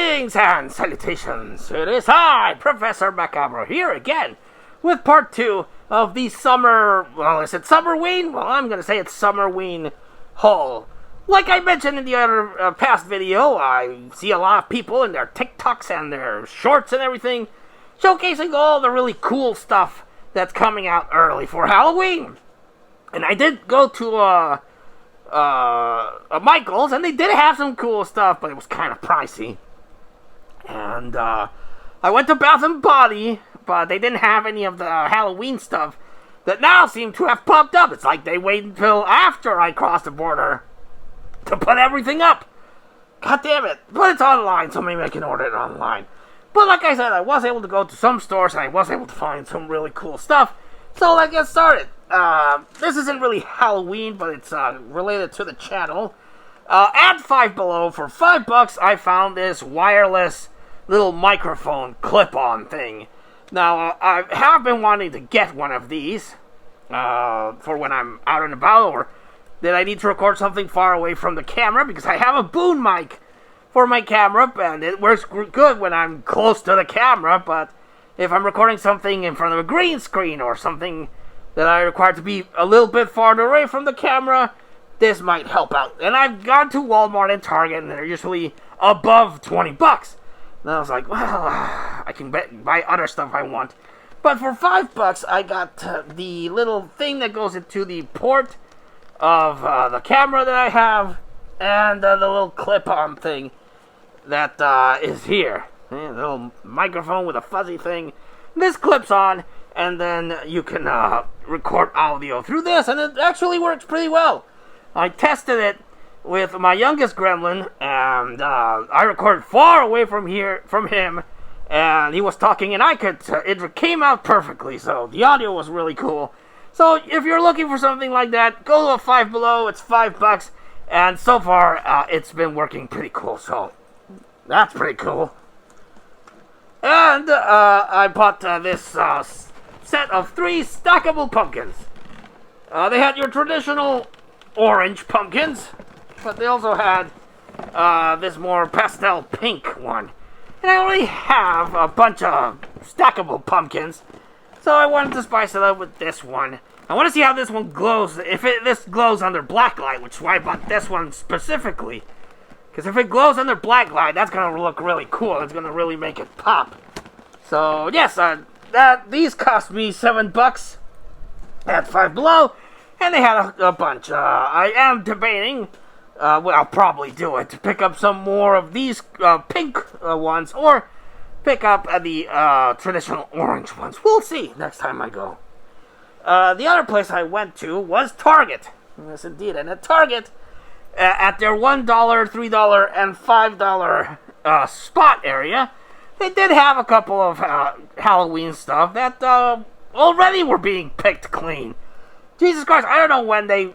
Greetings and salutations. It is I, Professor Macabre, here again with part 2 of the summer, well, is it Summerween? Well, I'm going to say it's Summerween haul. Like I mentioned in the other past video, I see a lot of people in their TikToks and their shorts and everything showcasing all the really cool stuff that's coming out early for Halloween. And I did go to Michael's, and they did have some cool stuff, but it was kind of pricey. And I went to Bath and Body, but they didn't have any of the Halloween stuff that now seem to have popped up. It's like they wait until after I cross the border to put everything up. God damn it. But it's online, so maybe I can order it online. But like I said, I was able to go to some stores, and I was able to find some really cool stuff. So let's get started. This isn't really Halloween, but it's related to the channel. At Five Below, for $5, I found this wireless little microphone clip-on thing. Now, I have been wanting to get one of these for when I'm out and about, or that I need to record something far away from the camera, because I have a boom mic for my camera, and it works good when I'm close to the camera, but if I'm recording something in front of a green screen or something that I require to be a little bit farther away from the camera, this might help out. And I've gone to Walmart and Target, and they're usually above $20. And I was like, well, I can buy other stuff I want. But for $5, I got the little thing that goes into the port of the camera that I have, and the little clip-on thing that is here. A little microphone with a fuzzy thing. This clips on, and then you can record audio through this, and it actually works pretty well. I tested it with my youngest gremlin, and I recorded far away from him, and he was talking, and it came out perfectly, so the audio was really cool. So if you're looking for something like that, go to a Five Below. It's $5, and so far it's been working pretty cool, so that's pretty cool. And I bought this set of 3 stackable pumpkins. They had your traditional orange pumpkins, but they also had this more pastel pink one. And I already have a bunch of stackable pumpkins, so I wanted to spice it up with this one. I want to see how this one glows, this glows under black light, which is why I bought this one specifically. Because if it glows under black light, that's going to look really cool. It's going to really make it pop. So, yes, these cost me $7 at Five Below. And they had a bunch. I am debating, I'll probably do it, to pick up some more of these pink ones. Or pick up the traditional orange ones. We'll see next time I go. The other place I went to was Target. Yes, indeed. And at Target, at their $1, $3, and $5 spot area, they did have a couple of Halloween stuff that already were being picked clean. Jesus Christ, I don't know when they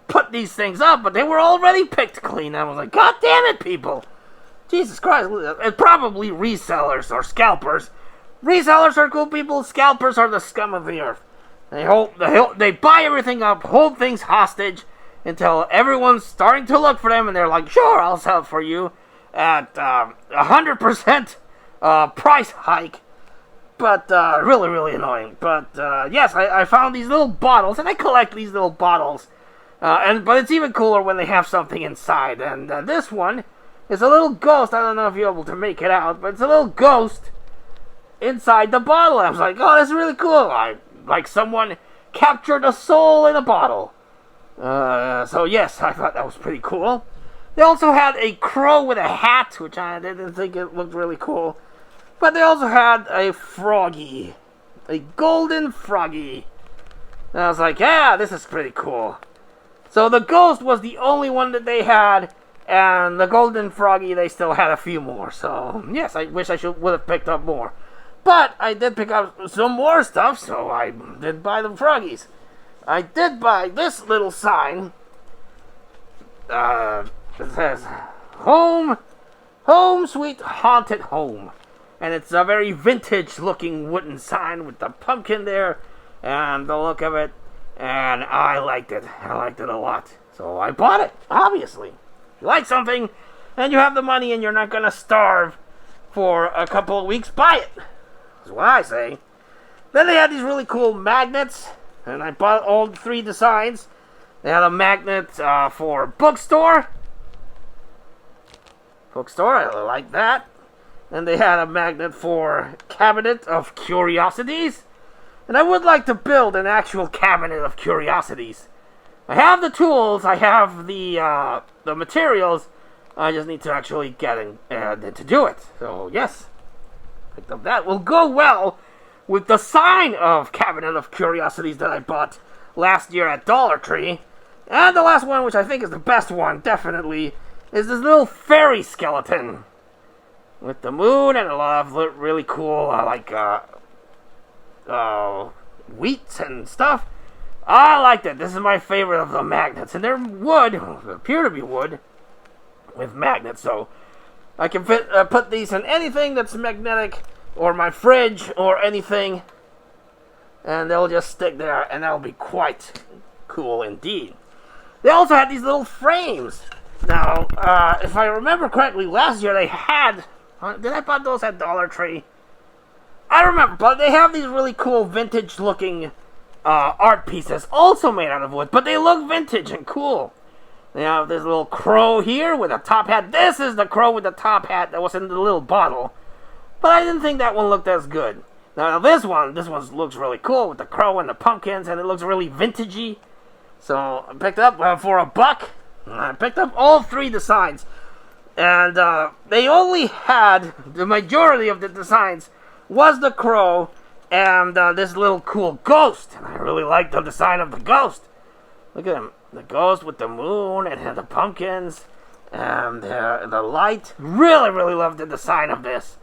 put these things up, but they were already picked clean. I was like, God damn it, people! Jesus Christ, and probably resellers or scalpers. Resellers are cool people, scalpers are the scum of the earth. They buy everything up, hold things hostage, until everyone's starting to look for them, and they're like, sure, I'll sell it for you at 100% price hike. But really, really annoying. But yes, I found these little bottles, and I collect these little bottles. But it's even cooler when they have something inside. And this one is a little ghost. I don't know if you're able to make it out, but it's a little ghost inside the bottle. I was like, oh, that's really cool. Like someone captured a soul in a bottle. So yes, I thought that was pretty cool. They also had a crow with a hat, which I didn't think it looked really cool. But they also had a froggy. A golden froggy. And I was like, yeah, this is pretty cool. So the ghost was the only one that they had, and the golden froggy, they still had a few more. So, yes, I wish I would have picked up more. But I did pick up some more stuff, so I did buy the froggies. I did buy this little sign. It says, Home Sweet Haunted Home. And it's a very vintage-looking wooden sign with the pumpkin there and the look of it. And I liked it. I liked it a lot. So I bought it, obviously. If you like something, and you have the money and you're not going to starve, for a couple of weeks, buy it. That's what I say. Then they had these really cool magnets, and I bought all 3 designs. They had a magnet for bookstore. I like that. And they had a magnet for cabinet of curiosities. And I would like to build an actual cabinet of curiosities. I have the tools, I have the materials. I just need to actually get in to do it. So yes, picked up that. Will go well with the sign of cabinet of curiosities that I bought last year at Dollar Tree. And the last one, which I think is the best one, definitely, is this little fairy skeleton with the moon and a lot of really cool, wheats and stuff. I liked it. This is my favorite of the magnets, and they're wood, appear to be wood, with magnets. So I can put these in anything that's magnetic, or my fridge, or anything, and they'll just stick there, and that'll be quite cool indeed. They also had these little frames. Now, if I remember correctly, last year they had... did I buy those at Dollar Tree? I don't remember, but they have these really cool vintage-looking art pieces, also made out of wood, but they look vintage and cool. They have this little crow here with a top hat. This is the crow with the top hat that was in the little bottle, but I didn't think that one looked as good. Now this one looks really cool with the crow and the pumpkins, and it looks really vintagey. So I picked it up for $1. I picked up all 3 designs, and they only had the majority of the designs was the crow and this little cool ghost. And I really like the design of the ghost. Look at him, the ghost with the moon and the pumpkins and the light. Really love the design of this.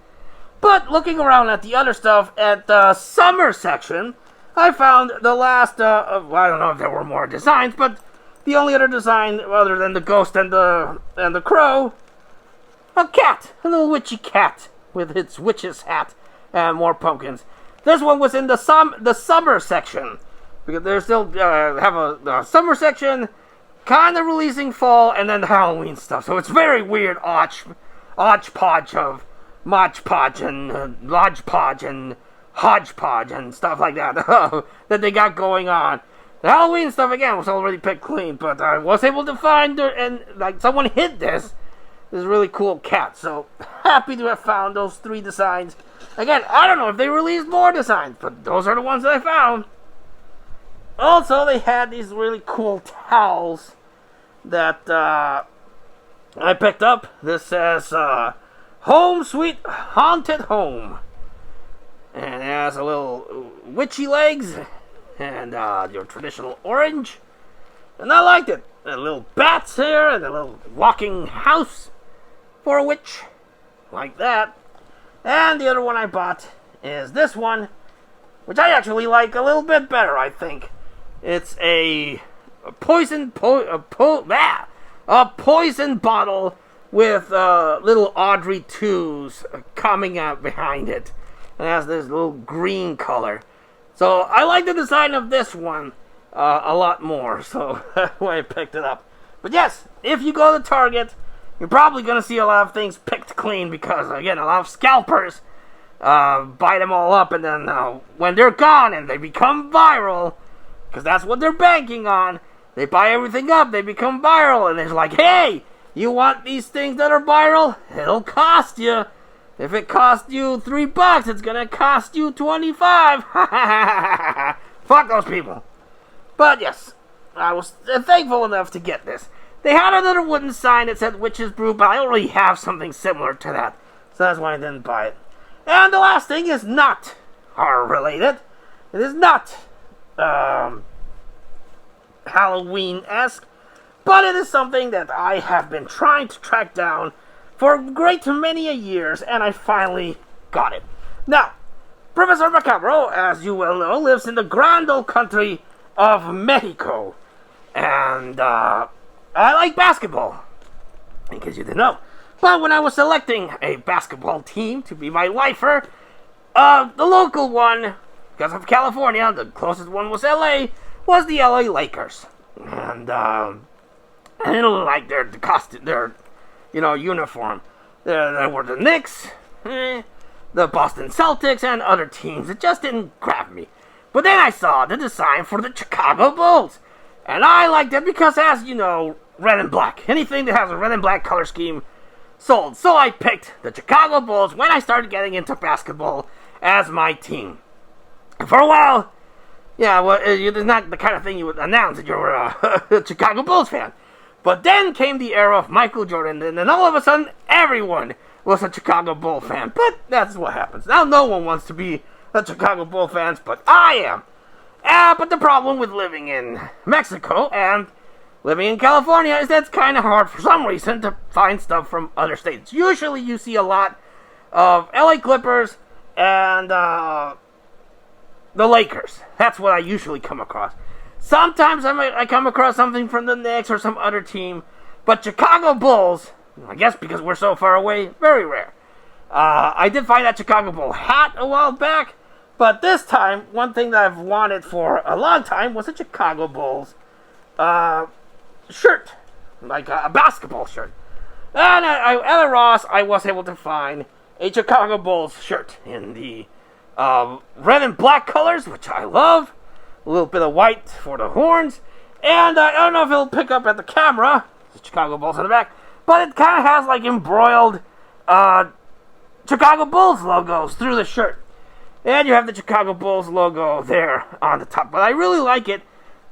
But looking around at the other stuff at the summer section, I found the last, I don't know if there were more designs, but the only other design other than the ghost and the crow, a cat, a little witchy cat with its witch's hat and more pumpkins. This one was in the summer section, because they still have a summer section, kind of releasing fall, and then the Halloween stuff. So it's very weird hodgepodge of Mod Podge and Lodge Podge and Hodgepodge and stuff like that that they got going on. The Halloween stuff again was already picked clean, but I was able to find and someone hid this really cool cat. So happy to have found those 3 designs. Again, I don't know if they released more designs, but those are the ones that I found. Also, they had these really cool towels that I picked up. This says Home Sweet Haunted Home. And it has a little witchy legs and your traditional orange. And I liked it. The little bats here and a little walking house for a witch. Like that. And the other one I bought is this one, which I actually like a little bit better, I think. It's a poison bottle with little Audrey 2s coming out behind it. And it has this little green color. So I like the design of this one a lot more. So that's why I picked it up. But yes, if you go to Target, you're probably going to see a lot of things picked clean. Because, again, a lot of scalpers buy them all up. And then when they're gone and they become viral, because that's what they're banking on, they buy everything up, they become viral. And they're like, hey, you want these things that are viral? It'll cost you. If it costs you $3, it's gonna cost you $25. Fuck those people. But yes, I was thankful enough to get this. They had another wooden sign that said Witch's Brew, but I already have something similar to that, so that's why I didn't buy it. And the last thing is not horror related. It is not Halloween-esque, but it is something that I have been trying to track down for great many a years, and I finally got it. Now, Professor Macabro, as you well know, lives in the grand old country of Mexico. And I like basketball, in case you didn't know. But when I was selecting a basketball team to be my lifer, the local one, because of California, the closest one was LA, was the LA Lakers. And I didn't like their uniform. There were the Knicks, the Boston Celtics and other teams. It just didn't grab me. But then I saw the design for the Chicago Bulls. And I liked it because, as you know, red and black. Anything that has a red and black color scheme sold. So I picked the Chicago Bulls when I started getting into basketball as my team. And for a while, yeah, well, it's not the kind of thing you would announce that you're a Chicago Bulls fan. But then came the era of Michael Jordan, and then all of a sudden, everyone was a Chicago Bull fan. But that's what happens. Now no one wants to be a Chicago Bull fans, but I am. But the problem with living in Mexico and living in California is that it's kind of hard for some reason to find stuff from other states. Usually you see a lot of LA Clippers and the Lakers. That's what I usually come across. Sometimes I come across something from the Knicks or some other team, but Chicago Bulls, I guess because we're so far away, very rare. I did find that Chicago Bull hat a while back, but this time, one thing that I've wanted for a long time was a Chicago Bulls shirt, like a basketball shirt. And at a Ross, I was able to find a Chicago Bulls shirt in the red and black colors, which I love. A little bit of white for the horns. And I don't know if it'll pick up at the camera, the Chicago Bulls on the back, but it kind of has like embroiled Chicago Bulls logos through the shirt. And you have the Chicago Bulls logo there on the top. But I really like it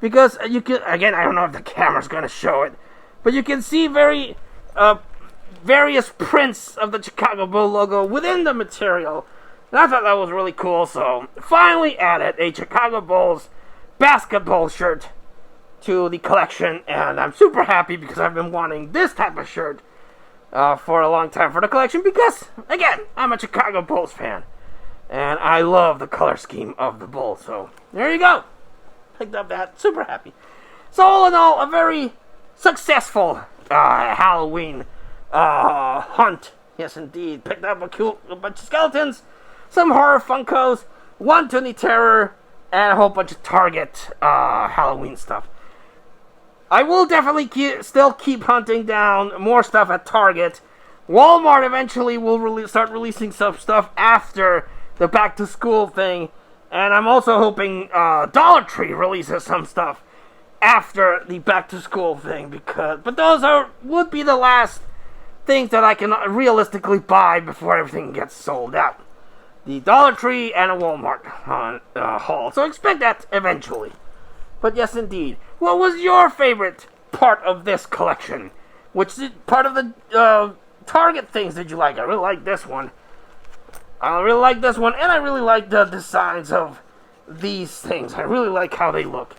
because you can, again, I don't know if the camera's going to show it, but you can see various prints of the Chicago Bull logo within the material. And I thought that was really cool, so finally added a Chicago Bulls basketball shirt to the collection. And I'm super happy because I've been wanting this type of shirt for a long time for the collection because, again, I'm a Chicago Bulls fan. And I love the color scheme of the Bulls. So, there you go. Picked up that. Super happy. So, all in all, a very successful Halloween hunt. Yes, indeed. Picked up a bunch of skeletons, some horror Funkos, one Toonie Terror, and a whole bunch of Target Halloween stuff. I will definitely still keep hunting down more stuff at Target. Walmart eventually will start releasing some stuff after the back-to-school thing, and I'm also hoping Dollar Tree releases some stuff after the back-to-school thing, but those would be the last things that I can realistically buy before everything gets sold out. The Dollar Tree and a Walmart haul, so expect that eventually. But yes, indeed. What was your favorite part of this collection? Which part of the Target things did you like? I really like this one. I really like this one, and I really like the designs of these things. I really like how they look.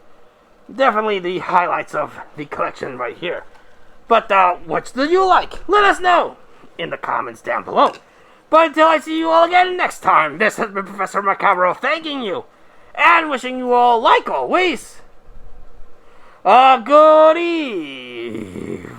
Definitely the highlights of the collection right here. But which do you like? Let us know in the comments down below. But until I see you all again next time, this has been Professor Macabro thanking you and wishing you all, like always, a good evening.